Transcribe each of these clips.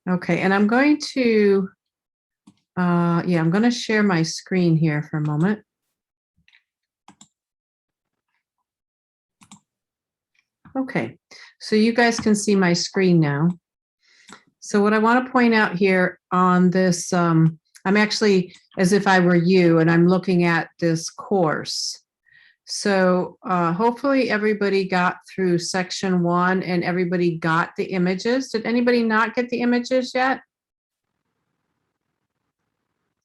Okay, and I'm going to, I'm going to share my screen here for a moment. Okay, so you guys can see my screen now. So what I want to point out here on this, I'm actually as if I were you, and I'm looking at this course. So hopefully everybody got through section 1 and everybody got the images. Did anybody not get the images yet?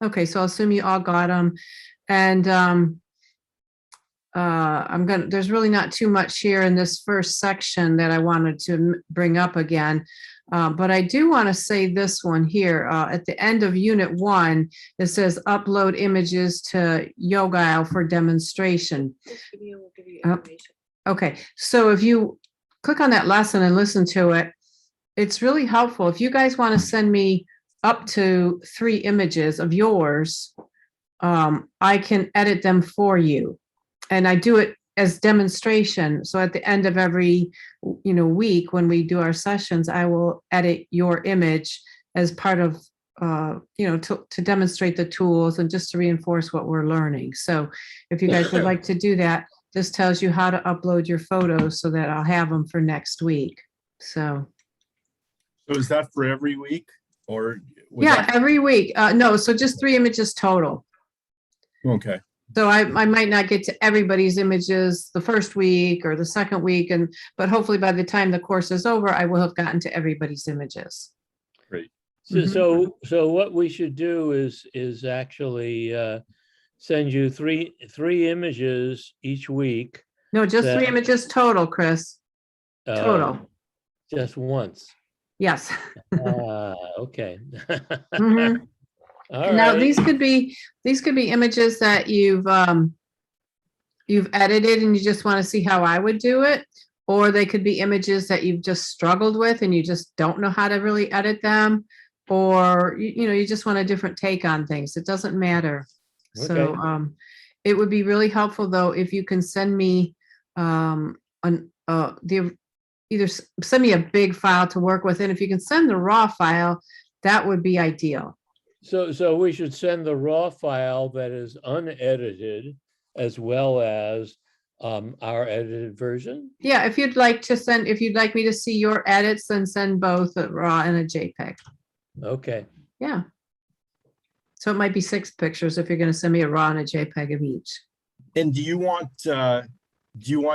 Okay, so I'll assume you all got them. And there's really not too much here in this first section that I wanted to bring up again. But I do want to say this one here. At the end of Unit 1, it says upload images to Yoga for demonstration. This video will give you information. Okay, so if you click on that lesson and listen to it, it's really helpful. If you guys want to send me up to 3 images of yours, I can edit them for you. And I do it as demonstration. So at the end of every, week when we do our sessions, I will edit your image as part of, to demonstrate the tools and just to reinforce what we're learning. So if you guys would like to do that, this tells you how to upload your photos so that I'll have them for next week. So is that for every week or? Every week. No, so just 3 images total. Okay. So I might not get to everybody's images the first week or the second week, but hopefully by the time the course is over, I will have gotten to everybody's images. Great. So what we should do is actually send you three images each week. No, just 3 images total, Chris. Total. Just once. Yes. Okay. Mm-hmm. All now right. these could be images that you've edited and you just want to see how I would do it, or they could be images that you've just struggled with and you just don't know how to really edit them, or you just want a different take on things. It doesn't matter. Okay. So it would be really helpful though if you can send me either send me a big file to work with, and if you can send the raw file, that would be ideal. So we should send the raw file that is unedited as well as our edited version. Yeah, if you'd like me to see your edits, then send both a raw and a JPEG. Okay. Yeah. So it might be 6 pictures if you're going to send me a raw and a JPEG of each. And do you want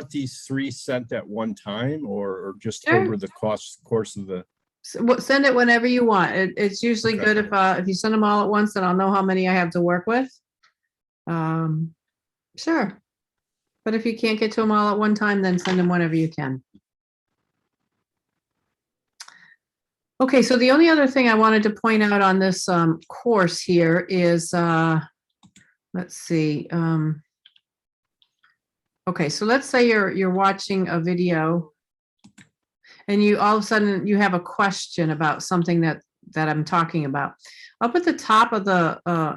these 3 sent at one time or just Sure. over the course of the? Send it whenever you want. It's usually good if you send them all at once, then I'll know how many I have to work with. Sure. But if you can't get to them all at one time, then send them whenever you can. Okay, so the only other thing I wanted to point out on this course here is, let's see. Okay, so let's say you're watching a video and you all of a sudden you have a question about something that I'm talking about. Up at the top of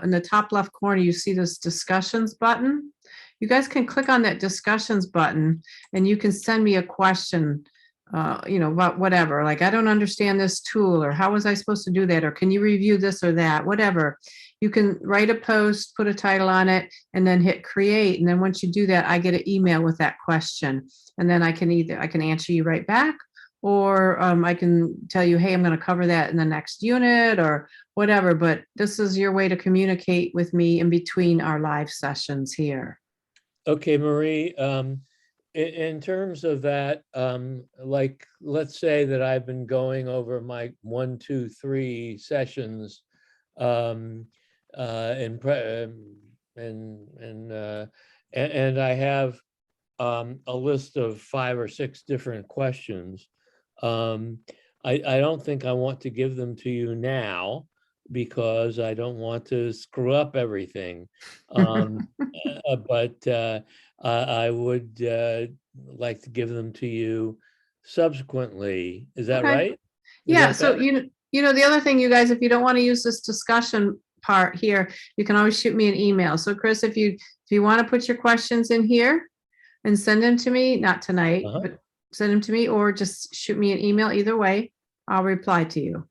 in the top left corner, you see this discussions button. You guys can click on that discussions button and you can send me a question, about whatever, like, I don't understand this tool, or how was I supposed to do that? Or can you review this or that, whatever. You can write a post, put a title on it, and then hit create. And then once you do that, I get an email with that question. And then I can answer you right back, or I can tell you, hey, I'm going to cover that in the next unit or whatever. But this is your way to communicate with me in between our live sessions here. Okay, Marie, in terms of that, like, let's say that I've been going over my 1, 2, 3 sessions, and I have a list of 5 or 6 different questions. I don't think I want to give them to you now because I don't want to screw up everything. But I would like to give them to you subsequently. Is that right? Yeah. So, the other thing, you guys, if you don't want to use this discussion part here, you can always shoot me an email. So Chris, if you want to put your questions in here and send them to me, not tonight, but send them to me, or just shoot me an email. Either way, I'll reply to you.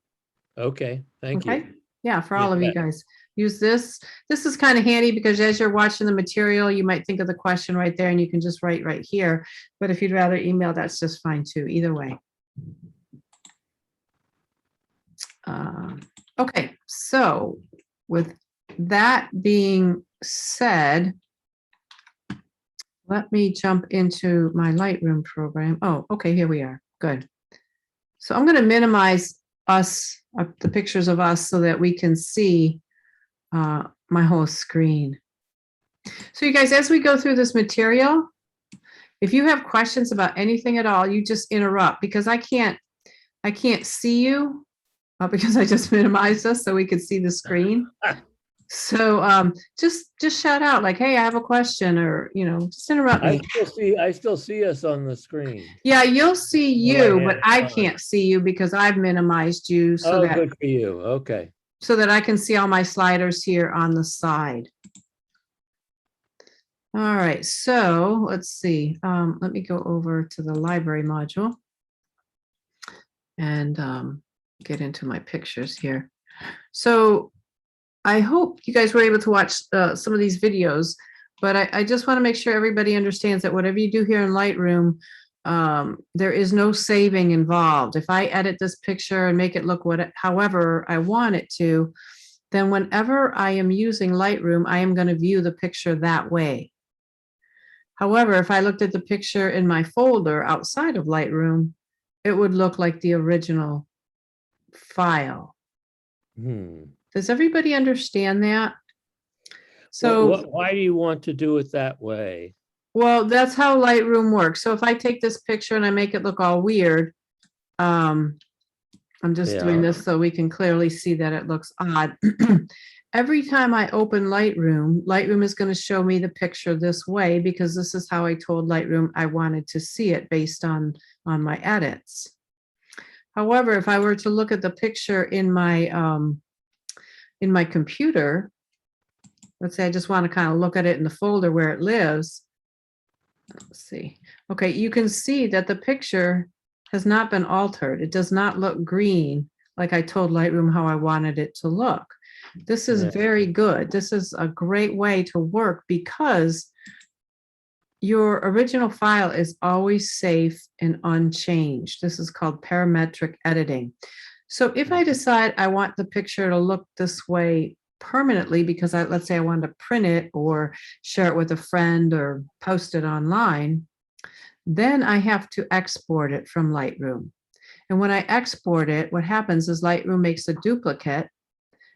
Okay, thank Okay? you. Yeah, for You all of you bet. guys. Use this. This is kind of handy because as you're watching the material, you might think of the question right there and you can just write right here. But if you'd rather email, that's just fine too, either way. Okay, so with that being said, let me jump into my Lightroom program. Oh, okay, here we are. Good. So I'm going to minimize us, the pictures of us, so that we can see my whole screen. So you guys, as we go through this material, if you have questions about anything at all, you just interrupt because I can't see you because I just minimized us so we could see the screen. So just shout out like, hey, I have a question, or just interrupt me. I still see us on the screen. Yeah, you'll see you, but Right-hand I side. can't see you because I've minimized you so Oh, that good for you. Okay. I can see all my sliders here on the side. All right, so let's see. Let me go over to the library module and get into my pictures here. So I hope you guys were able to watch some of these videos, but I just want to make sure everybody understands that whatever you do here in Lightroom, there is no saving involved. If I edit this picture and make it look however I want it to, then whenever I am using Lightroom, I am going to view the picture that way. However, if I looked at the picture in my folder outside of Lightroom, it would look like the original file. Does everybody understand that? So, why do you want to do it that way? well, that's how Lightroom works. So if I take this picture and I make it look all weird, I'm just doing this so we can clearly see that it looks odd. Every time I open Lightroom, Lightroom is going to show me the picture this way because this is how I told Lightroom I wanted to see it based on my edits. However, if I were to look at the picture in my computer, let's say I just want to kind of look at it in the folder where it lives. Let's see. Okay, you can see that the picture has not been altered. It does not look green like I told Lightroom how I wanted it to look. This is very good. This is a great way to work because your original file is always safe and unchanged. This is called parametric editing. So if I decide I want the picture to look this way permanently because let's say I wanted to print it or share it with a friend or post it online, then I have to export it from Lightroom. And when I export it, what happens is Lightroom makes a duplicate,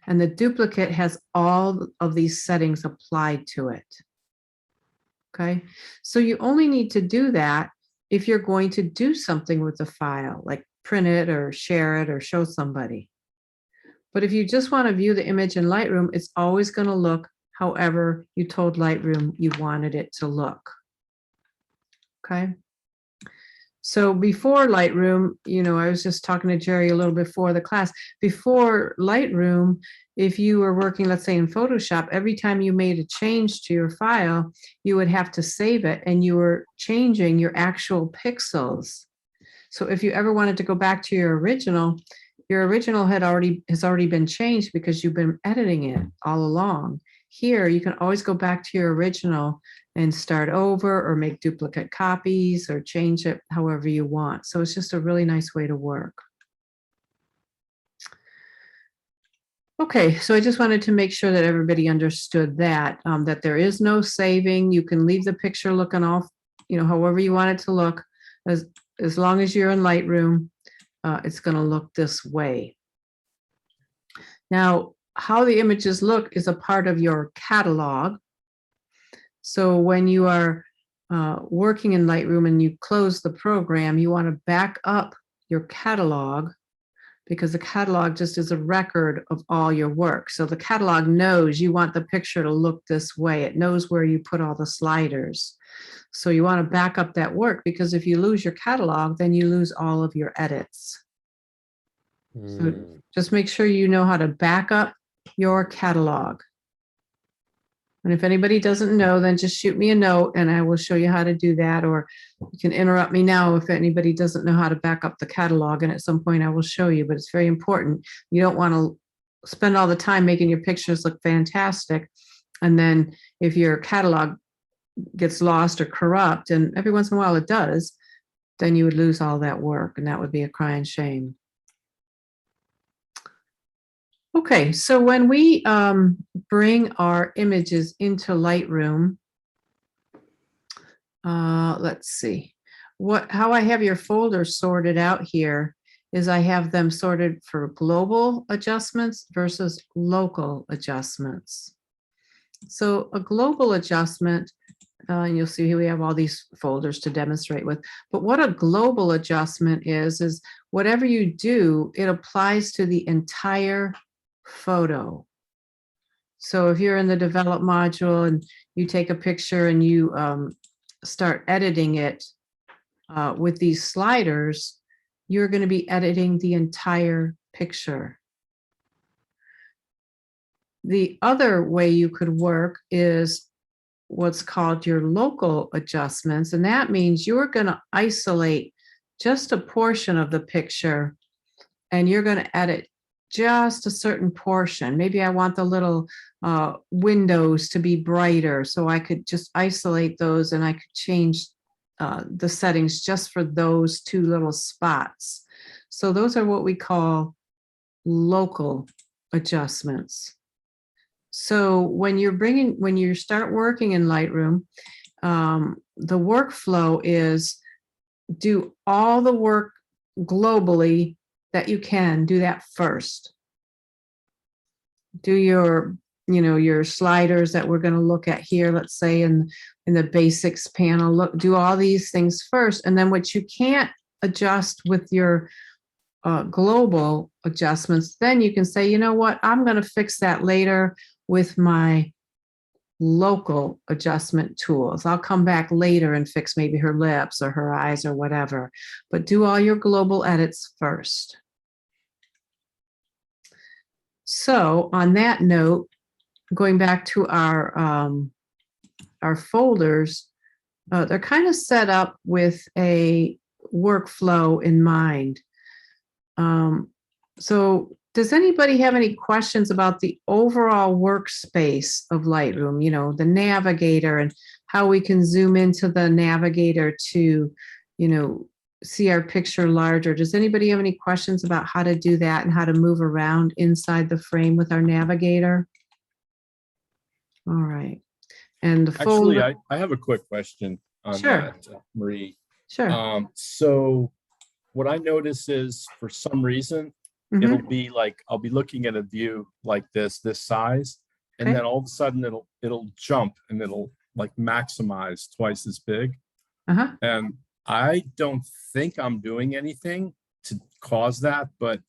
and the duplicate has all of these settings applied to it. Okay, so you only need to do that if you're going to do something with the file, like print it or share it or show somebody. But if you just want to view the image in Lightroom, it's always going to look however you told Lightroom you wanted it to look. Okay. So before Lightroom, I was just talking to Jerry a little before the class. Before Lightroom, if you were working, let's say in Photoshop, every time you made a change to your file, you would have to save it and you were changing your actual pixels. So if you ever wanted to go back to your original has already been changed because you've been editing it all along. Here, you can always go back to your original and start over or make duplicate copies or change it however you want. So it's just a really nice way to work. Okay, so I just wanted to make sure that everybody understood that, that there is no saving. You can leave the picture looking off, however you want it to look. As long as you're in Lightroom, it's going to look this way. Now, how the images look is a part of your catalog. So when you are working in Lightroom and you close the program, you want to back up your catalog because the catalog just is a record of all your work. So the catalog knows you want the picture to look this way. It knows where you put all the sliders. So you want to back up that work because if you lose your catalog, then you lose all of your edits. So just make sure you know how to back up your catalog. And if anybody doesn't know, then just shoot me a note and I will show you how to do that. Or you can interrupt me now if anybody doesn't know how to back up the catalog. And at some point I will show you, but it's very important. You don't want to spend all the time making your pictures look fantastic. And then if your catalog gets lost or corrupt, and every once in a while it does, then you would lose all that work, and that would be a crying shame. Okay, so when we bring our images into Lightroom, let's see, how I have your folders sorted out here is I have them sorted for global adjustments versus local adjustments. So a global adjustment, and you'll see here we have all these folders to demonstrate with, but what a global adjustment is whatever you do, it applies to the entire photo. So if you're in the develop module and you take a picture and you start editing it with these sliders, you're going to be editing the entire picture. The other way you could work is what's called your local adjustments, and that means you're going to isolate just a portion of the picture and you're going to edit just a certain portion. Maybe I want the little windows to be brighter, so I could just isolate those and I could change the settings just for those two little spots. So those are what we call local adjustments. So when you start working in Lightroom, the workflow is do all the work globally that you can. Do that first. Do your sliders that we're going to look at here, let's say in the basics panel, do all these things first. And then what you can't adjust with your global adjustments, then you can say, you know what, I'm going to fix that later with my local adjustment tools. I'll come back later and fix maybe her lips or her eyes or whatever, but do all your global edits first. So on that note, going back to our folders, they're kind of set up with a workflow in mind. So does anybody have any questions about the overall workspace of Lightroom? You know, the navigator and how we can zoom into the navigator to, see our picture larger. Does anybody have any questions about how to do that and how to move around inside the frame with our navigator? All right. And the Actually, folder. I have a quick question on Sure. that, Marie. Sure. So what I notice is for some reason, Mhm. it'll be like, I'll be looking at a view like this size, and Okay. then all of a sudden it'll jump and it'll like maximize twice as big. Uh-huh. And I don't think I'm doing anything to cause that, but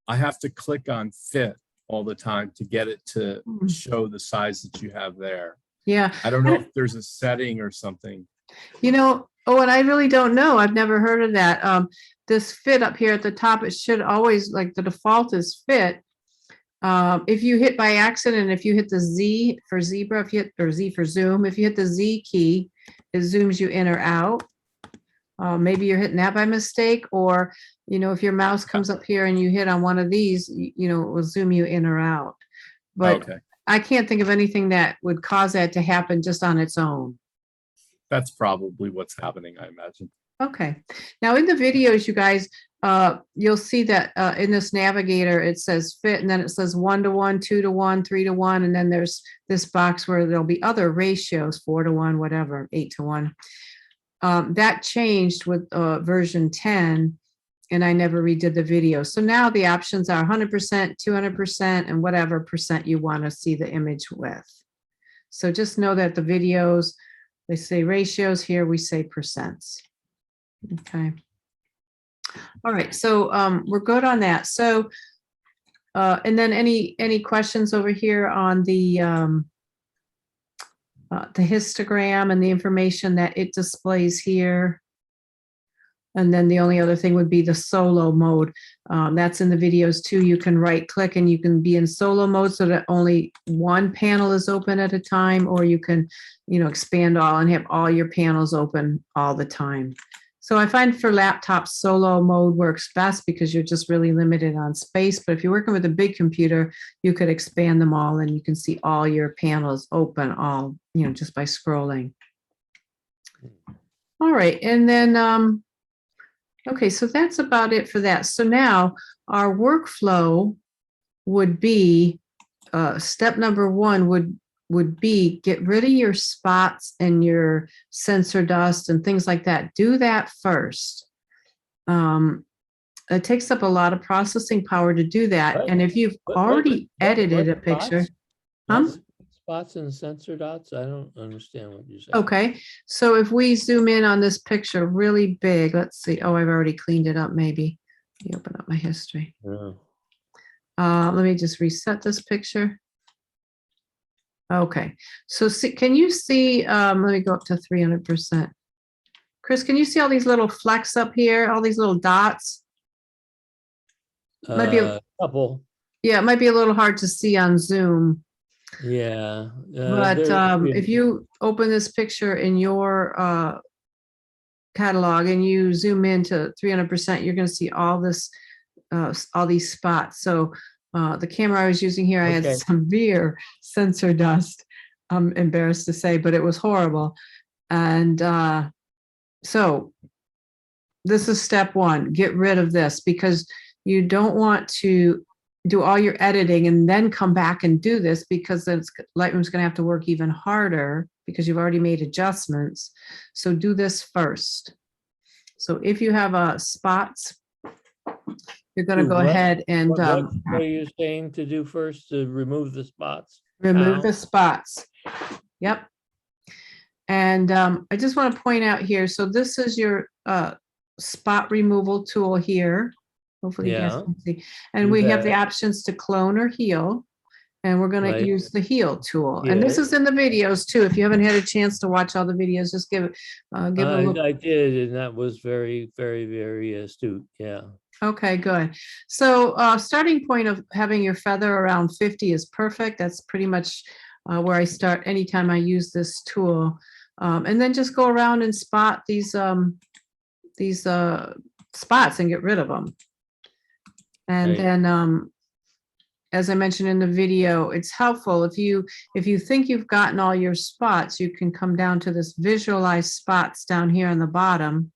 I have to click on fit all the time to get it to show the size that you have there. Yeah. I don't know if there's a setting or something. And I really don't know. I've never heard of that. This fit up here at the top, it should always, like the default is fit. If you hit by accident, if you hit the Z for zebra, or Z for zoom, if you hit the Z key, it zooms you in or out. Maybe you're hitting that by mistake, or, if your mouse comes up here and you hit on one of these, it will zoom you in or out. But Okay. I can't think of anything that would cause that to happen just on its own. That's probably what's happening, I imagine. Okay. Now in the videos, you guys, you'll see that in this navigator, it says fit, and then it says 1:1, 2:1, 3:1, and then there's this box where there'll be other ratios, 4:1, whatever, 8:1. That changed with version 10, and I never redid the video. So now the options are 100%, 200%, and whatever percent you want to see the image with. So just know that the videos, they say ratios, here we say percents. Okay. All right, so we're good on that. So, and then any questions over here on the histogram and the information that it displays here? And then the only other thing would be the solo mode. That's in the videos too. You can right click and you can be in solo mode so that only one panel is open at a time, or you can, expand all and have all your panels open all the time. So I find for laptops, solo mode works best because you're just really limited on space. But if you're working with a big computer, you could expand them all and you can see all your panels open all, just by scrolling. All right. And then, okay, so that's about it for that. So now our workflow would be, step number one would be get rid of your spots and your sensor dust and things like that. Do that first. It takes up a lot of processing power to do that. What? And if you've What- already what edited a picture, spots? Spots and sensor dots? I don't understand what you said. okay. So if we zoom in on this picture really big, let's see. Oh, I've already cleaned it up maybe. Let me open up my history. Yeah. Let me just reset this picture. Okay, so can you see, let me go up to 300%. Chris, can you see all these little flecks up here, all these little dots? Might be Couple. Yeah, it might be a little hard to see on Zoom, Yeah. but if you open this picture in your catalog and you zoom in to 300%, you're going to see all this, all these spots. So the camera I was using here, I Okay. had severe sensor dust. I'm embarrassed to say, but it was horrible. And so this is step one, get rid of this, because you don't want to do all your editing and then come back and do this, because then Lightroom's going to have to work even harder because you've already made adjustments. So do this first. So if you have spots, you're going to Do go what? ahead and What are you saying to do first, to remove the spots? remove How? the spots. Yep. And I just want to point out here, so this is your spot removal tool here. Hopefully you guys Yeah. can see. And You we have the bet. options to clone or heal. And we're going to Right. use the heal tool. And this Yes. is in the videos too. If you haven't had a chance to watch all the videos, just give it a look. I did, and that was very, very, very astute. Yeah. Okay, good. So starting point of having your feather around 50 is perfect. That's pretty much where I start anytime I use this tool. And then just go around and spot these spots and get rid of them. And Right. then, as I mentioned in the video, it's helpful if you think you've gotten all your spots, you can come down to this visualize spots down here on the bottom.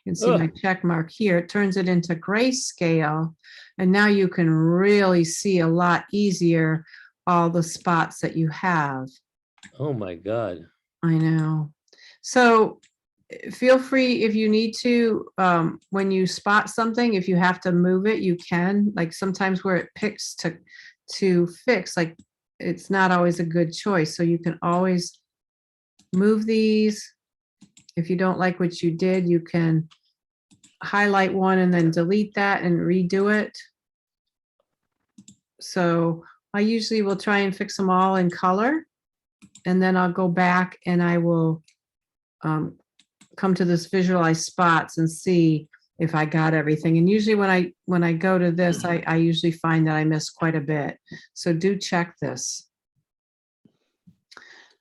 You can see my check mark here. It turns it into grayscale. And now you can really see a lot easier all the spots that you have. Oh, my God. I know. So feel free if you need to, when you spot something, if you have to move it, you can. Like sometimes where it picks to fix, like it's not always a good choice. So you can always move these. If you don't like what you did, you can highlight one and then delete that and redo it. So I usually will try and fix them all in color, and then I'll go back and I will come to this visualize spots and see if I got everything. And usually when I go to this, I usually find that I miss quite a bit. So do check this.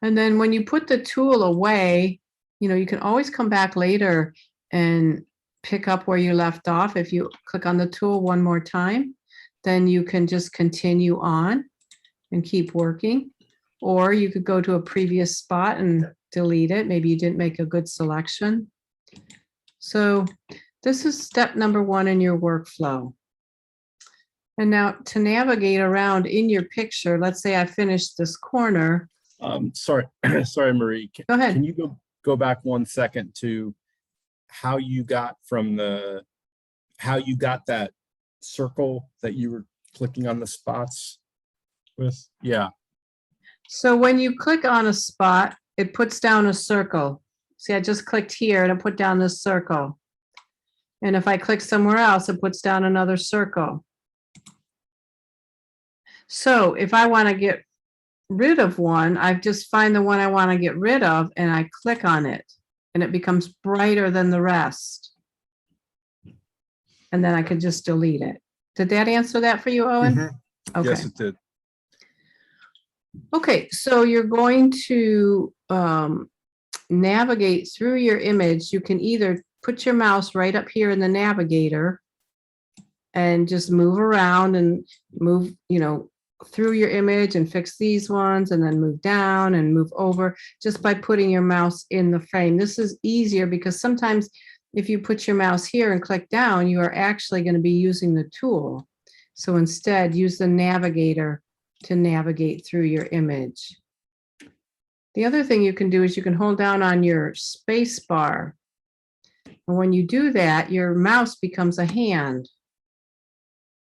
And then when you put the tool away, you can always come back later and pick up where you left off. If you click on the tool one more time, then you can just continue on and keep working. Or you could go to a previous spot and delete it. Maybe you didn't make a good selection. So this is step number one in your workflow. And now to navigate around in your picture, let's say I finished this corner. Sorry, sorry, Marie. Go ahead. Can you go back 1 second to how you got that circle that you were clicking on the spots with? Yeah. So when you click on a spot, it puts down a circle. See, I just clicked here and it put down this circle. And if I click somewhere else, it puts down another circle. So if I want to get rid of one, I just find the one I want to get rid of and I click on it and it becomes brighter than the rest. and then I could just delete it. Did that answer that for you, Owen? Mhm. Okay. Yes, it did. Okay, so you're going to navigate through your image. You can either put your mouse right up here in the navigator and just move around and move, through your image and fix these ones and then move down and move over just by putting your mouse in the frame. This is easier because sometimes if you put your mouse here and click down, you are actually going to be using the tool. So instead, use the navigator to navigate through your image. The other thing you can do is you can hold down on your space bar. And when you do that, your mouse becomes a hand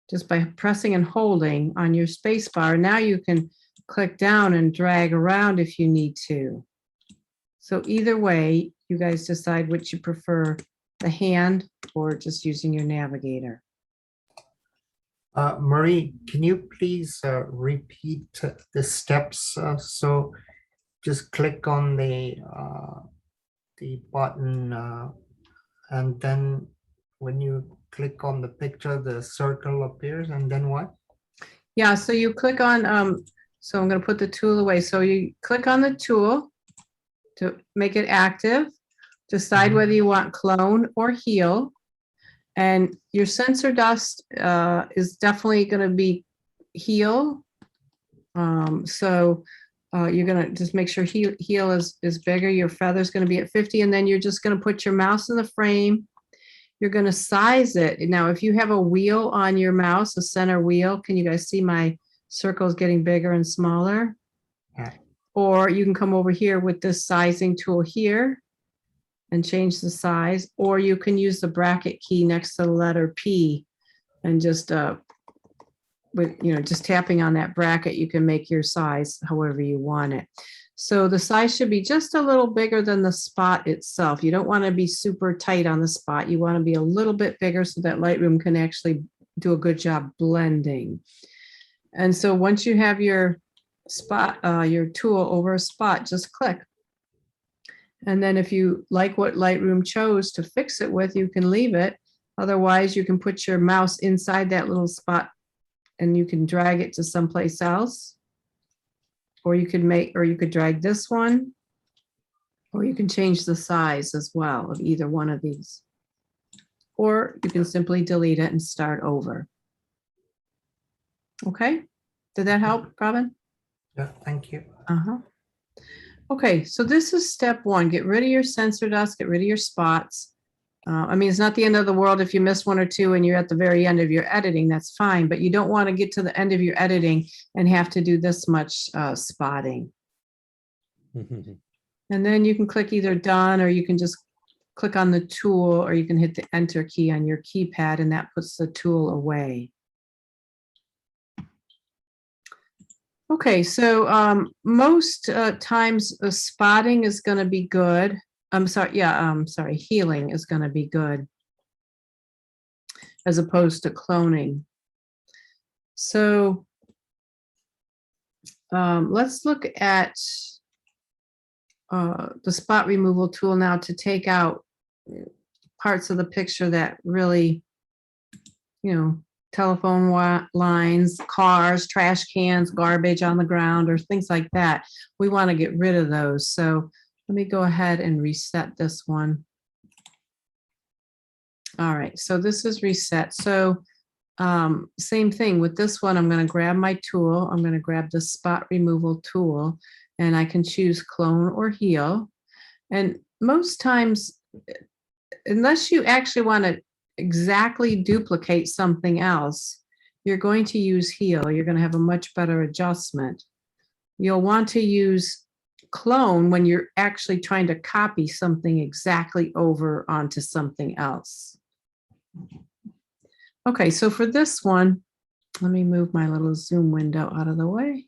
just by pressing and holding on your space bar. Now you can click down and drag around if you need to. So either way, you guys decide which you prefer, the hand or just using your navigator. Marie, can you please repeat the steps? So just click on the button, and then when you click on the picture, the circle appears, and then what? Yeah, so you click on, so I'm going to put the tool away. So you click on the tool to make it active, decide whether you want clone or heal. And your sensor dust is definitely going to be heal. So you're going to just make sure heal is bigger. Your feather's going to be at 50, and then you're just going to put your mouse in the frame. You're going to size it. Now, if you have a wheel on your mouse, a center wheel, can you guys see my circles getting bigger and smaller? Yeah. Or you can come over here with this sizing tool here and change the size, or you can use the bracket key next to the letter P and just just tapping on that bracket, you can make your size however you want it. So the size should be just a little bigger than the spot itself. You don't want to be super tight on the spot. You want to be a little bit bigger so that Lightroom can actually do a good job blending. And so once you have your spot, your tool over a spot, just click. And then if you like what Lightroom chose to fix it with, you can leave it. Otherwise, you can put your mouse inside that little spot and you can drag it to someplace else. Or you could drag this one, or you can change the size as well of either one of these. Or you can simply delete it and start over. Okay, did that help, Robin? Yeah, thank you. Okay, so this is step one. Get rid of your sensor dust, get rid of your spots. I mean, it's not the end of the world if you miss one or two and you're at the very end of your editing, that's fine, but you don't want to get to the end of your editing and have to do this much spotting. And then you can click either done, or you can just click on the tool, or you can hit the enter key on your keypad and that puts the tool away. Okay, so most times spotting is going to be good. Healing is going to be good as opposed to cloning. So let's look at the spot removal tool now to take out parts of the picture that really, telephone lines, cars, trash cans, garbage on the ground, or things like that. We want to get rid of those. So let me go ahead and reset this one. All right, so this is reset. So same thing with this one. I'm going to grab my tool. I'm going to grab the spot removal tool, and I can choose clone or heal. And most times, unless you actually want to exactly duplicate something else, you're going to use heal. You're going to have a much better adjustment. You'll want to use clone when you're actually trying to copy something exactly over onto something else. Okay, so for this one, let me move my little zoom window out of the way.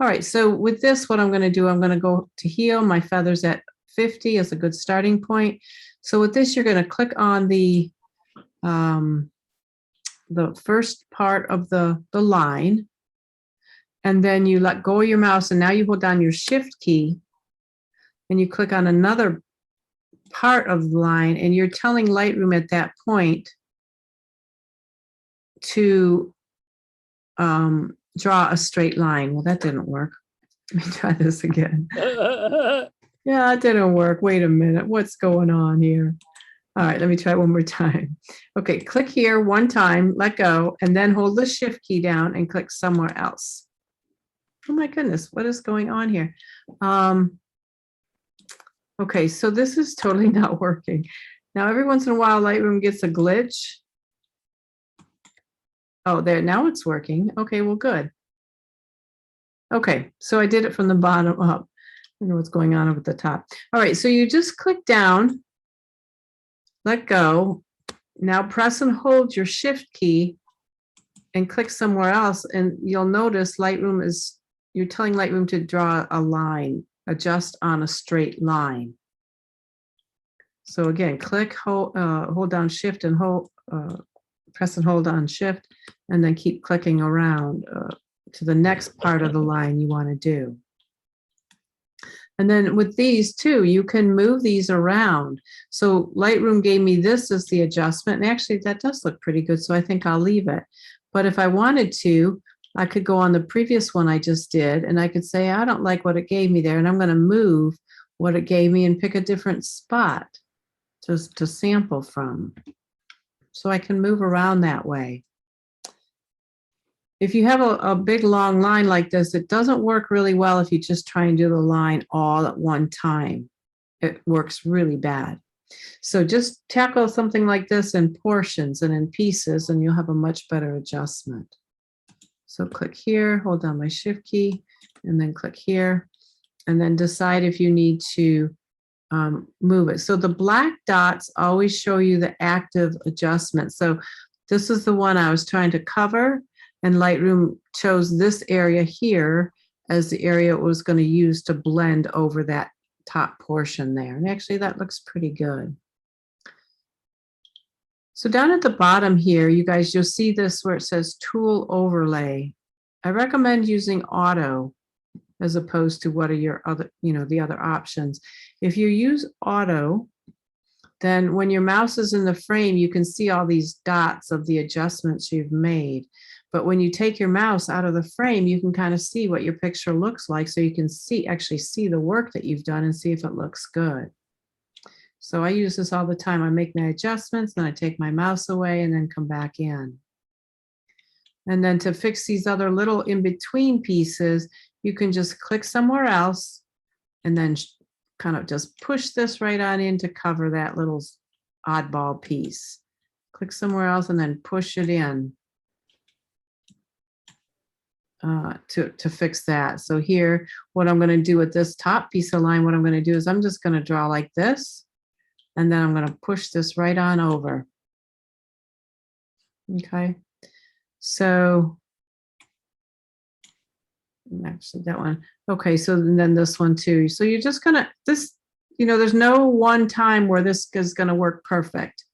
All right, so with this, what I'm going to do, I'm going to go to heal. My feather's at 50 is a good starting point. So with this, you're going to click on the first part of the line, and then you let go of your mouse, and now you hold down your shift key and you click on another part of the line, and you're telling Lightroom at that point to draw a straight line. Well, that didn't work. Let me try this again. Yeah, it didn't work. Wait a minute. What's going on here? All right, let me try one more time. Okay, click here one time, let go, and then hold the shift key down and click somewhere else. Oh my goodness, what is going on here? Okay, so this is totally not working. Now, every once in a while, Lightroom gets a glitch. Oh, there, now it's working. Okay, well, good. Okay, so I did it from the bottom up. I don't know what's going on up at the top. All right, so you just click down, let go. Now press and hold your shift key and click somewhere else, and you'll notice Lightroom is, you're telling Lightroom to draw a line, adjust on a straight line. So again, click, hold down shift and hold, press and hold on shift, and then keep clicking around to the next part of the line you want to do. And then with these too, you can move these around. So Lightroom gave me this as the adjustment, and actually that does look pretty good, so I think I'll leave it. But if I wanted to, I could go on the previous one I just did, and I could say, I don't like what it gave me there, and I'm going to move what it gave me and pick a different spot to sample from. So I can move around that way. If you have a big long line like this, it doesn't work really well if you just try and do the line all at one time. It works really bad. So just tackle something like this in portions and in pieces, and you'll have a much better adjustment. So click here, hold down my shift key, and then click here, and then decide if you need to move it. So the black dots always show you the active adjustment. So this is the one I was trying to cover, and Lightroom chose this area here as the area it was going to use to blend over that top portion there. And actually that looks pretty good. So down at the bottom here, you guys, you'll see this where it says tool overlay. I recommend using auto as opposed to what are your other, the other options. If you use auto, then when your mouse is in the frame, you can see all these dots of the adjustments you've made. But when you take your mouse out of the frame, you can kind of see what your picture looks like. So you can actually see the work that you've done and see if it looks good. So I use this all the time. I make my adjustments, then I take my mouse away and then come back in. And then to fix these other little in-between pieces, you can just click somewhere else and then kind of just push this right on in to cover that little oddball piece. Click somewhere else and then push it in to fix that. So here, what I'm going to do with this top piece of line, what I'm going to do is I'm just going to draw like this, and then I'm going to push this right on over. Okay, so actually that one. Okay, so then this one too. So you're just gonna, there's no one time where this is gonna work perfect.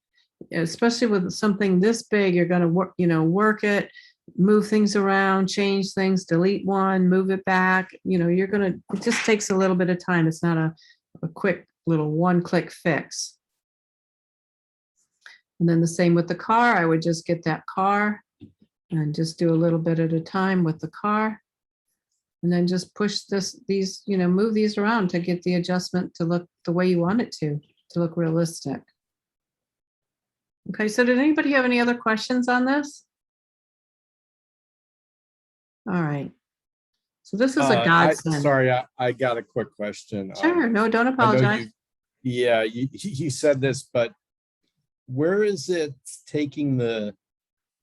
Especially with something this big, you're gonna work, work it, move things around, change things, delete one, move it back. It just takes a little bit of time. It's not a quick little one-click fix. And then the same with the car. I would just get that car and just do a little bit at a time with the car. And then just push these, move these around to get the adjustment to look the way you want it to look realistic. Okay, so did anybody have any other questions on this? All right. So this is a godsend. Sorry, I got a quick question. Sure, no, don't apologize. You said this, but where is it taking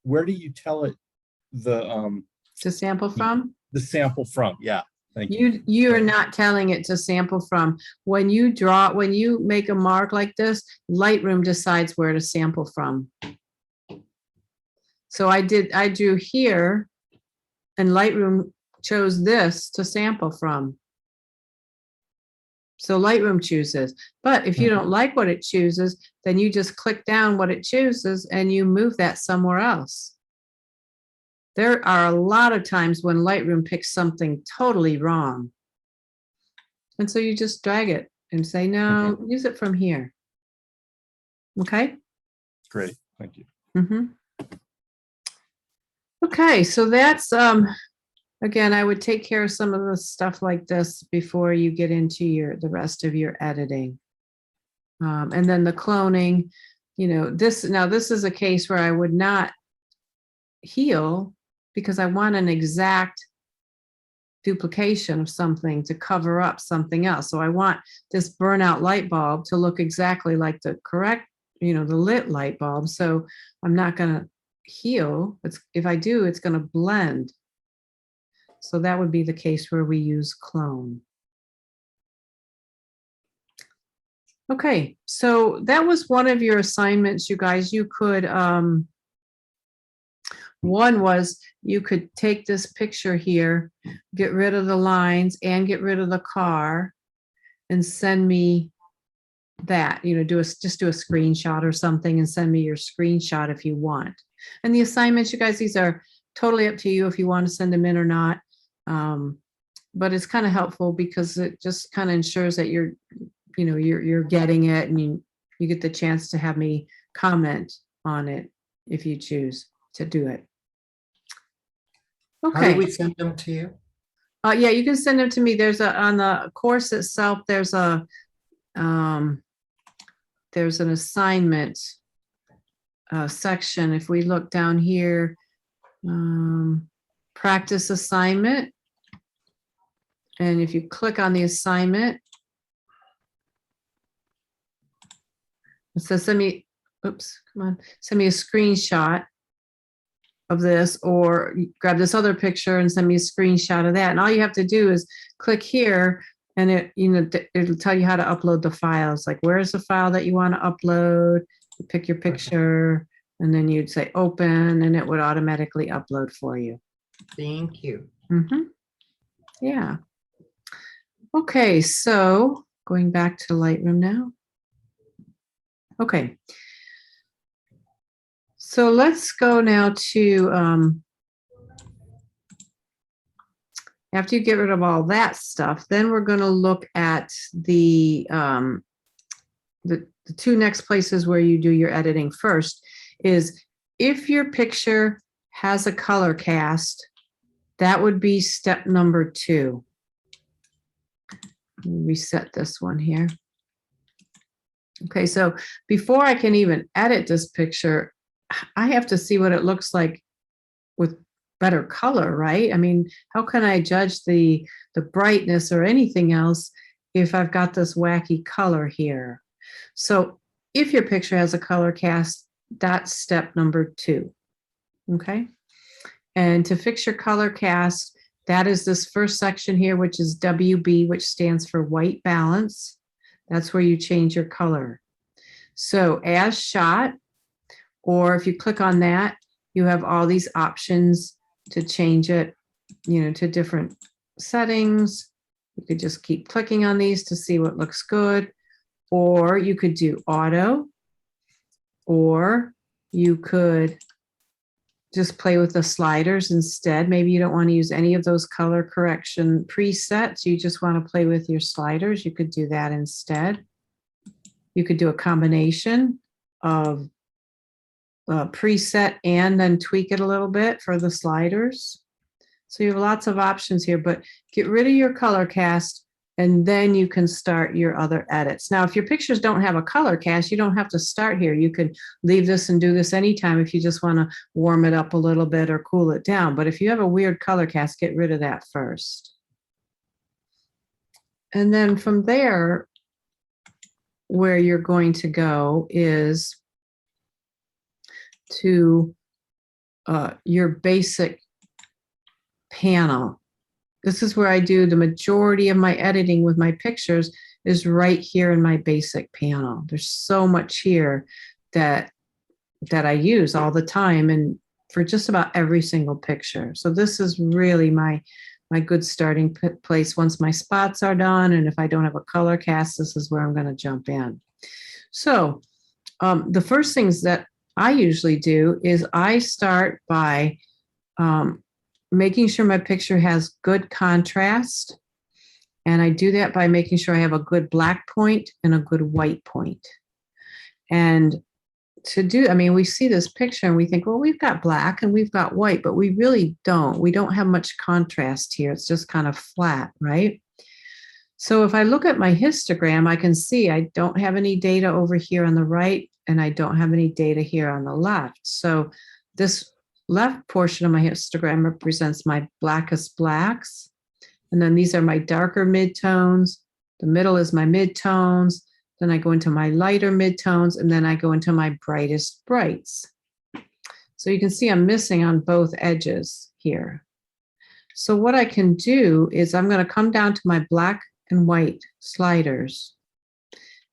where do you tell it To sample from? The sample from? Yeah, thank you. You are not telling it to sample from. When you make a mark like this, Lightroom decides where to sample from. So I drew here, and Lightroom chose this to sample from. So Lightroom chooses. But if you don't like what it chooses, then you just click down what it chooses and you move that somewhere else. There are a lot of times when Lightroom picks something totally wrong. And so you just drag it and say, no, use it from here. Okay? Great, thank you. Okay, so that's, again, I would take care of some of the stuff like this before you get into the rest of your editing. And then the cloning, this is a case where I would not heal because I want an exact duplication of something to cover up something else. So I want this burnout light bulb to look exactly like the correct, the lit light bulb. So I'm not going to heal. If I do, it's going to blend. So that would be the case where we use clone. Okay, so that was one of your assignments, you guys. You could, one was you could take this picture here, get rid of the lines and get rid of the car and send me that, just do a screenshot or something and send me your screenshot if you want. And the assignments, you guys, these are totally up to you if you want to send them in or not. But it's kind of helpful because it just kind of ensures that you're getting it and you get the chance to have me comment on it if you choose to do it. How do Okay. we send them to you? Yeah, you can send them to me. There's on the course itself, there's an assignment section. If we look down here, practice assignment. And if you click on the assignment, it says send me a screenshot of this, or grab this other picture and send me a screenshot of that. And all you have to do is click here and it'll tell you how to upload the files. Like, where's the file that you want to upload? You pick your picture and then you'd say open and it would automatically upload for you. Thank you. Yeah. Okay, so going back to Lightroom now. Okay. So let's go now to, after you get rid of all that stuff, then we're going to look at the two next places where you do your editing. First is if your picture has a color cast, that would be step number 2. Let me reset this one here. Okay, so before I can even edit this picture, I have to see what it looks like with better color, right? I mean, how can I judge the brightness or anything else if I've got this wacky color here? So if your picture has a color cast, that's step number 2, okay? And to fix your color cast, that is this first section here, which is WB, which stands for white balance. That's where you change your color. So as shot, or if you click on that, you have all these options to change it, to different settings. You could just keep clicking on these to see what looks good. Or you could do auto, or you could just play with the sliders instead. Maybe you don't want to use any of those color correction presets. You just want to play with your sliders. You could do that instead. You could do a combination of preset and then tweak it a little bit for the sliders. So you have lots of options here, but get rid of your color cast and then you can start your other edits. Now, if your pictures don't have a color cast, you don't have to start here. You could leave this and do this anytime if you just want to warm it up a little bit or cool it down. But if you have a weird color cast, get rid of that first. And then from there, where you're going to go is to your basic panel. This is where I do the majority of my editing with my pictures, is right here in my basic panel. There's so much here that I use all the time and for just about every single picture. So this is really my good starting place once my spots are done. And if I don't have a color cast, this is where I'm going to jump in. So the first things that I usually do is I start by making sure my picture has good contrast. And I do that by making sure I have a good black point and a good white point. And to do, I mean, we see this picture and we think, well, we've got black and we've got white, but we really don't. We don't have much contrast here. It's just kind of flat, right? So if I look at my histogram, I can see I don't have any data over here on the right, and I don't have any data here on the left. So this left portion of my histogram represents my blackest blacks. And then these are my darker midtones. The middle is my midtones. Then I go into my lighter midtones, and then I go into my brightest brights. So you can see I'm missing on both edges here. So what I can do is I'm going to come down to my black and white sliders.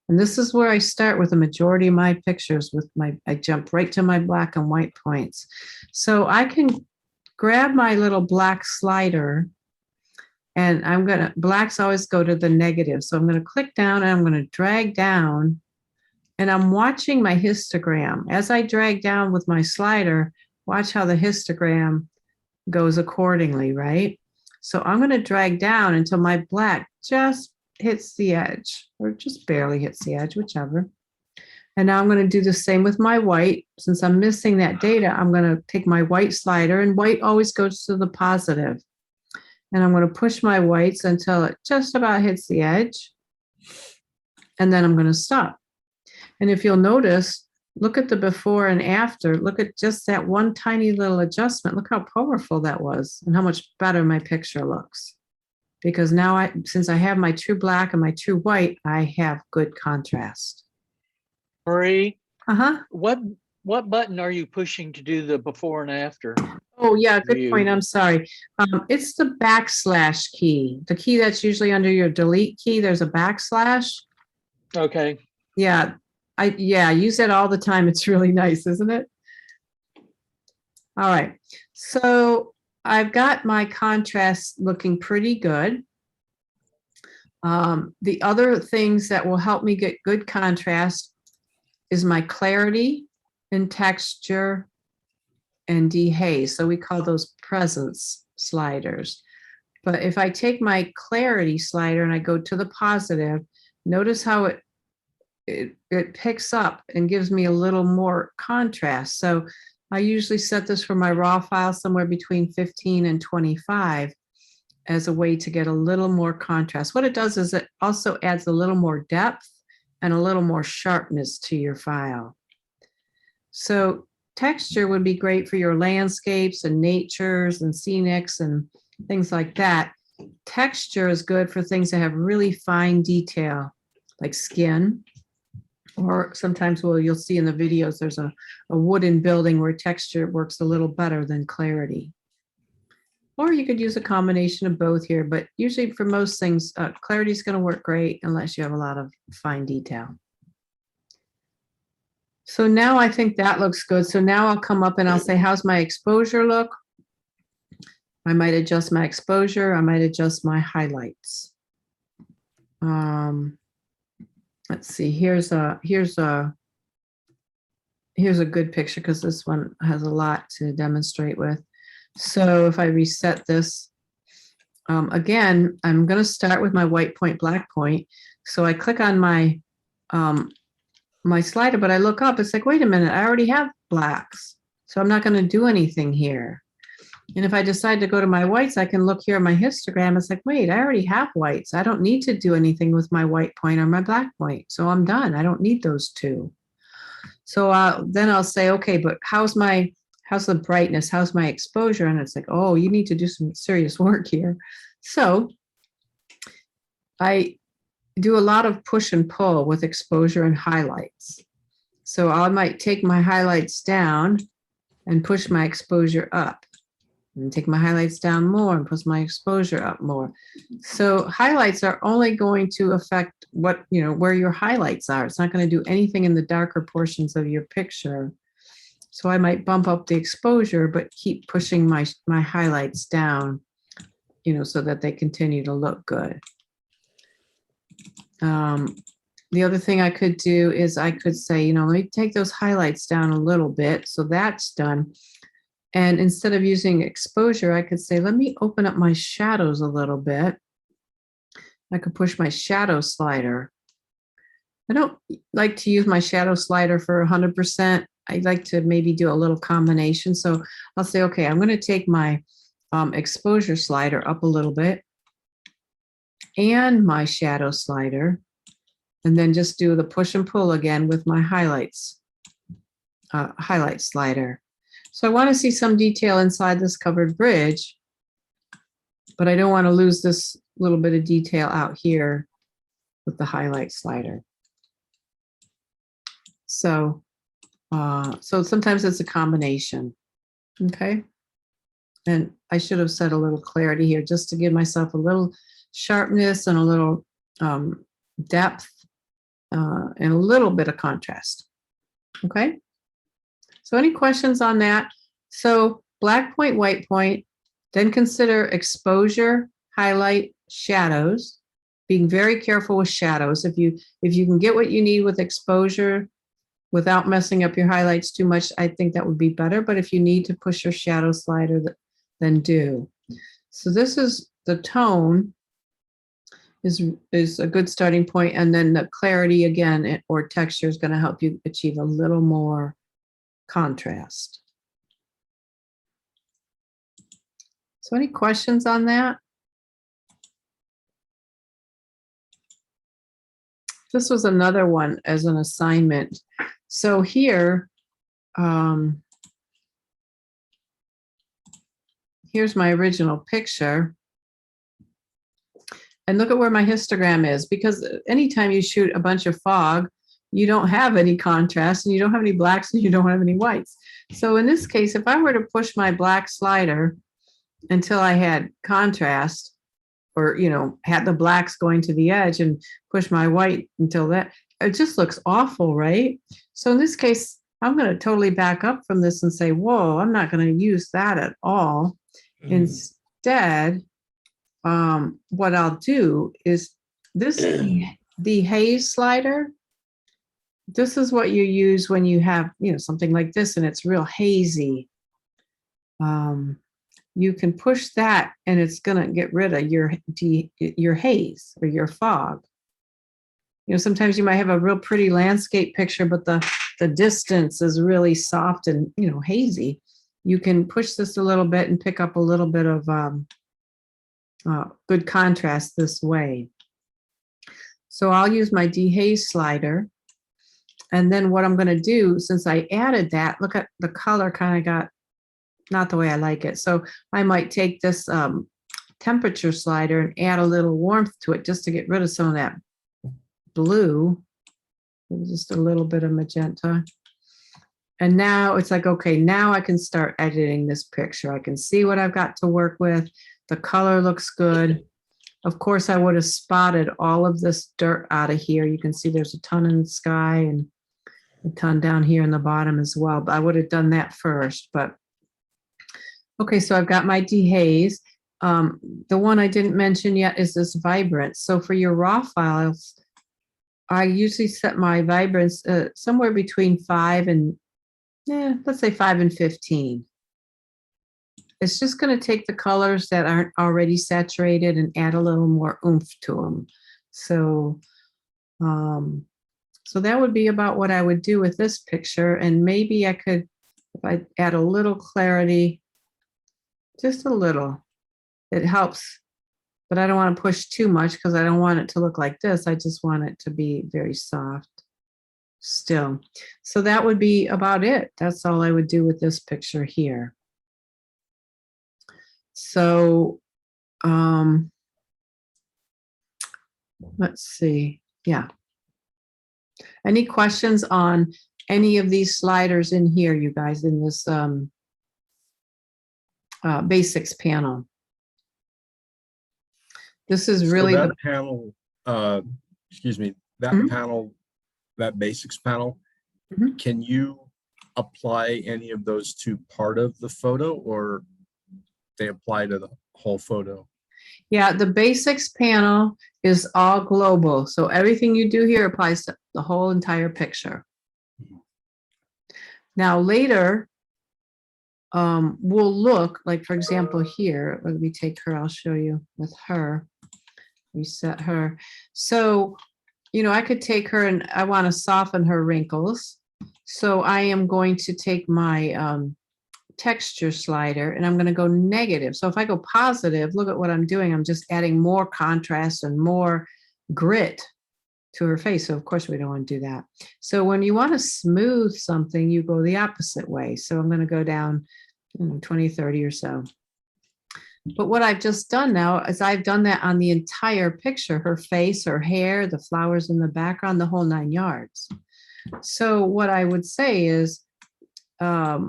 And this is where I start with the majority of my pictures with I jump right to my black and white points. So I can grab my little black slider, and blacks always go to the negative. So I'm going to click down and I'm going to drag down, and I'm watching my histogram. As I drag down with my slider, watch how the histogram goes accordingly, right? So I'm going to drag down until my black just hits the edge, or just barely hits the edge, whichever. And now I'm going to do the same with my white. Since I'm missing that data, I'm going to take my white slider, and white always goes to the positive. And I'm going to push my whites until it just about hits the edge. And then I'm going to stop. And if you'll notice, look at the before and after. Look at just that one tiny little adjustment. Look how powerful that was and how much better my picture looks. Because now, since I have my true black and my true white, I have good contrast. Marie, Uh-huh. what button are you pushing to do the before and after? Oh, yeah, good View. point. I'm sorry. It's the backslash key. The key that's usually under your delete key. There's a backslash. Okay. Yeah, I use that all the time. It's really nice, isn't it? All right. So I've got my contrast looking pretty good. The other things that will help me get good contrast is my clarity and texture and dehaze. So we call those presence sliders. But if I take my clarity slider and I go to the positive, notice how it picks up and gives me a little more contrast. So I usually set this for my raw file somewhere between 15 and 25 as a way to get a little more contrast. What it does is it also adds a little more depth and a little more sharpness to your file. So texture would be great for your landscapes and natures and scenics and things like that. Texture is good for things that have really fine detail, like skin. Or sometimes, well, you'll see in the videos, there's a wooden building where texture works a little better than clarity. Or you could use a combination of both here, but usually for most things, clarity is going to work great unless you have a lot of fine detail. So now I think that looks good. So now I'll come up and I'll say, how's my exposure look? I might adjust my exposure. I might adjust my highlights. Let's see, here's a good picture because this one has a lot to demonstrate with. So if I reset this, again, I'm going to start with my white point, black point. So I click on my my slider, but I look up, it's like, wait a minute, I already have blacks. So I'm not going to do anything here. And if I decide to go to my whites, I can look here at my histogram. It's like, wait, I already have whites. I don't need to do anything with my white point or my black point. So I'm done. I don't need those two. So then I'll say, okay, but how's the brightness? How's my exposure? And it's like, oh, you need to do some serious work here. So I do a lot of push and pull with exposure and highlights. So I might take my highlights down and push my exposure up. And take my highlights down more and push my exposure up more. So highlights are only going to affect what, where your highlights are. It's not going to do anything in the darker portions of your picture. So I might bump up the exposure, but keep pushing my highlights down, so that they continue to look good. The other thing I could do is I could say, let me take those highlights down a little bit. So that's done. And instead of using exposure, I could say, let me open up my shadows a little bit. I could push my shadow slider I don't like to use my shadow slider for 100%. I like to maybe do a little combination. So I'll say, okay, I'm going to take my exposure slider up a little bit and my shadow slider, and then just do the push and pull again with my highlights, highlight slider. So I want to see some detail inside this covered bridge, but I don't want to lose this little bit of detail out here with the highlight slider. So, so sometimes it's a combination, okay? And I should have said a little clarity here just to give myself a little sharpness and a little depth and a little bit of contrast, okay? So any questions on that? So black point, white point, then consider exposure, highlight, shadows, being very careful with shadows. If you can get what you need with exposure without messing up your highlights too much, I think that would be better. But if you need to push your shadow slider, then do. So this is the tone is a good starting point. And then the clarity again, or texture is going to help you achieve a little more contrast. So any questions on that? This was another one as an assignment. So here, here's my original picture. And look at where my histogram is, because anytime you shoot a bunch of fog, you don't have any contrast and you don't have any blacks and you don't have any whites. So in this case, if I were to push my black slider until I had contrast, or, you know, had the blacks going to the edge and push my white until that, it just looks awful, right? So in this case, I'm going to totally back up from this and say, whoa, I'm not going to use that at all. Instead, what I'll do is this, the haze slider. This is what you use when you have, you know, something like this and it's real hazy. You can push that and it's going to get rid of your haze or your fog. You know, sometimes you might have a real pretty landscape picture, but the distance is really soft and, you know, hazy. You can push this a little bit and pick up a little bit of good contrast this way. So I'll use my dehaze slider. And then what I'm going to do, since I added that, look at the color kind of got not the way I like it. So I might take this temperature slider and add a little warmth to it just to get rid of some of that blue, just a little bit of magenta. And now it's like, okay, now I can start editing this picture. I can see what I've got to work with. The color looks good. Of course, I would have spotted all of this dirt out of here. You can see there's a ton in the sky and a ton down here in the bottom as well. But I would have done that first. But okay, so I've got my dehaze. The one I didn't mention yet is this vibrance. So for your raw files, I usually set my vibrance somewhere between 5 and, let's say 5 and 15. It's just going to take the colors that aren't already saturated and add a little more oomph to them. So, so that would be about what I would do with this picture. And maybe I could, if I add a little clarity, just a little, it helps. But I don't want to push too much because I don't want it to look like this. I just want it to be very soft still. So that would be about it. That's all I would do with this picture here. So let's see. Yeah. Any questions on any of these sliders in here, you guys, in this basics panel? This is really so that the panel, excuse me, that panel, that basics panel, can you apply any of those to part of the photo, or they apply to the whole photo? Yeah, the basics panel is all global. So everything you do here applies to the whole entire picture. Now later, we'll look, like for example here, let me take her, I'll show you with her, reset her. So I could take her and I want to soften her wrinkles. So I am going to take my texture slider and I'm going to go negative. So if I go positive, look at what I'm doing. I'm just adding more contrast and more grit to her face. So of course we don't want to do that. So when you want to smooth something, you go the opposite way. So I'm going to go down 20, 30 or so. But what I've just done now is I've done that on the entire picture, her face, her hair, the flowers in the background, the whole 9 yards. So what I would say is, I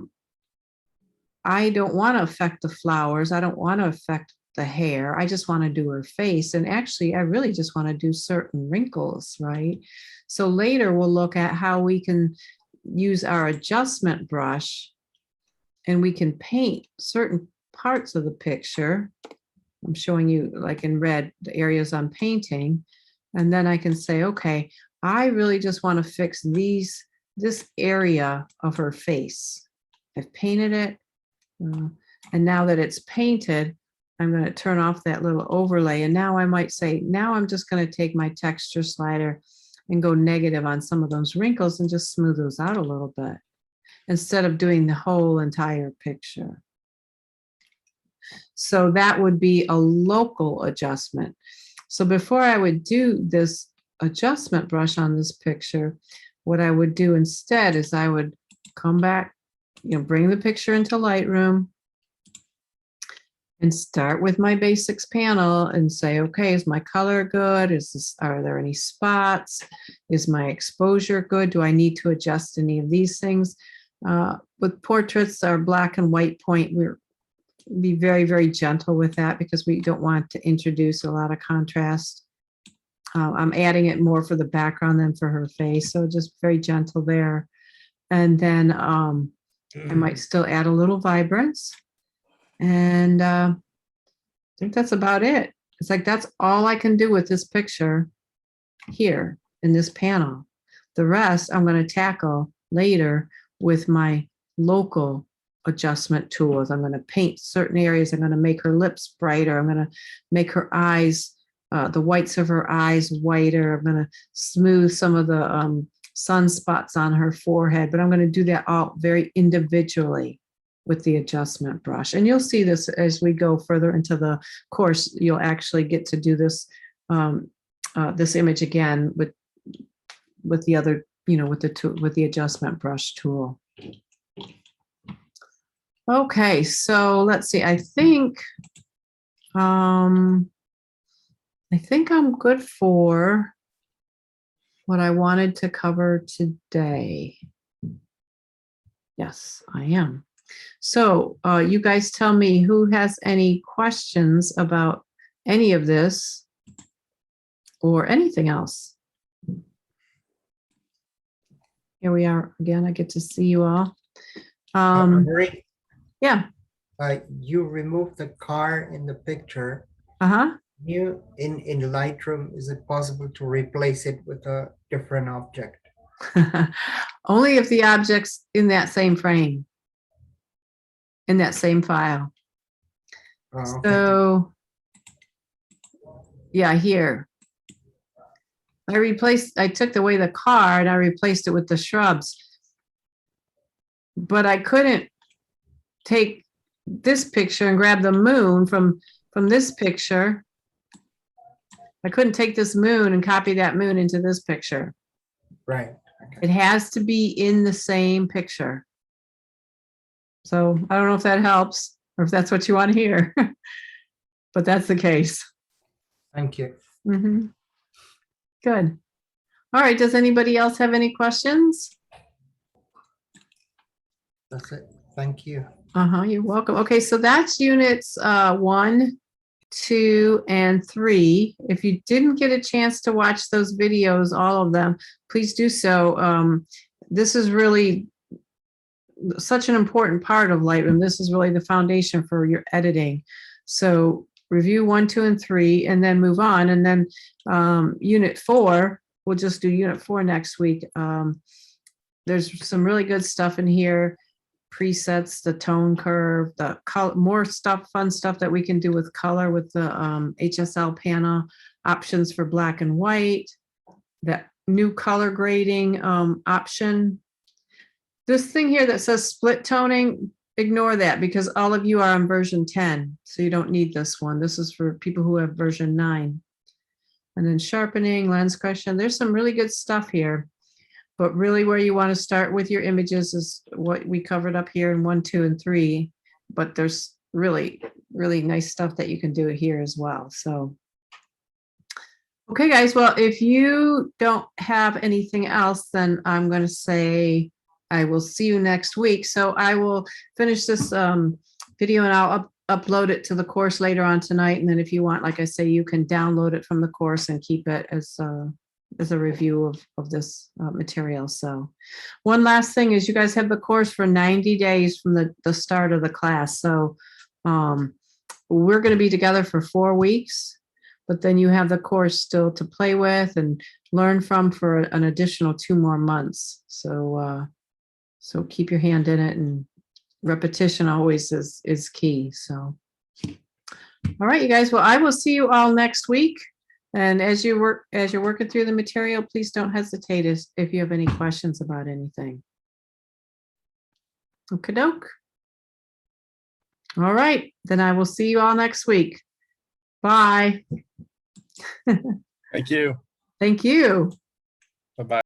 don't want to affect the flowers. I don't want to affect the hair. I just want to do her face. And actually, I really just want to do certain wrinkles, right? So later we'll look at how we can use our adjustment brush and we can paint certain parts of the picture. I'm showing you like in red, the areas I'm painting. And then I can say, okay, I really just want to fix this area of her face. I've painted it. And now that it's painted, I'm going to turn off that little overlay. And now I might say, now I'm just going to take my texture slider and go negative on some of those wrinkles and just smooth those out a little bit instead of doing the whole entire picture. So that would be a local adjustment. So before I would do this adjustment brush on this picture, what I would do instead is I would come back, bring the picture into Lightroom and start with my basics panel and say, okay, is my color good? Are there any spots? Is my exposure good? Do I need to adjust any of these things? With portraits, our black and white point, we're be very, very gentle with that because we don't want to introduce a lot of contrast. I'm adding it more for the background than for her face. So just very gentle there. And then I might still add a little vibrance. And I think that's about it. It's like, that's all I can do with this picture here in this panel. The rest I'm going to tackle later with my local adjustment tools. I'm going to paint certain areas. I'm going to make her lips brighter. I'm going to make her eyes, the whites of her eyes whiter. I'm going to smooth some of the sunspots on her forehead, but I'm going to do that all very individually with the adjustment brush. And you'll see this as we go further into the course. You'll actually get to do this, this image again with the other, with the adjustment brush tool. Okay, so let's see. I think I'm good for what I wanted to cover today. Yes, I am. So you guys tell me who has any questions about any of this or anything else. Here we are again. I get to see you all. Marie, Yeah. you removed the car in the picture. Uh-huh. You in Lightroom, is it possible to replace it with a different object? Only if the object's in that same frame, in that same file. Okay. So, yeah, here. I took away the car and I replaced it with the shrubs. But I couldn't take this picture and grab the moon from this picture. I couldn't take this moon and copy that moon into this picture. Right. Okay. It has to be in the same picture. So I don't know if that helps or if that's what you want to hear, but that's the case. Thank you. Mm-hmm. Good. All right. Does anybody else have any questions? That's it. Thank you. You're welcome. Okay, so that's units 1, 2, and 3. If you didn't get a chance to watch those videos, all of them, please do so. This is really such an important part of Lightroom. This is really the foundation for your editing. So review 1, 2, and 3, and then move on. And then unit 4, we'll just do unit 4 next week. There's some really good stuff in here. Presets, the tone curve, the color, more stuff, fun stuff that we can do with color with the HSL panel, options for black and white, that new color grading option. This thing here that says split toning, ignore that because all of you are on version 10. So you don't need this one. This is for people who have version 9. And then sharpening, lens correction. There's some really good stuff here. But really where you want to start with your images is what we covered up here in 1, 2, and 3. But there's really, really nice stuff that you can do here as well. So, okay, guys. Well, if you don't have anything else, then I'm going to say I will see you next week. So I will finish this video and I'll upload it to the course later on tonight. And then if you want, like I say, you can download it from the course and keep it as a review of this material. So one last thing is you guys have the course for 90 days from the start of the class. So we're going to be together for 4 weeks, but then you have the course still to play with and learn from for an additional 2 more months. So so keep your hand in it, and repetition always is key. So, all right, you guys. Well, I will see you all next week. And as you're working through the material, please don't hesitate if you have any questions about anything. Okie doke. All right, then I will see you all next week. Bye. Thank you. Thank you. Bye-bye.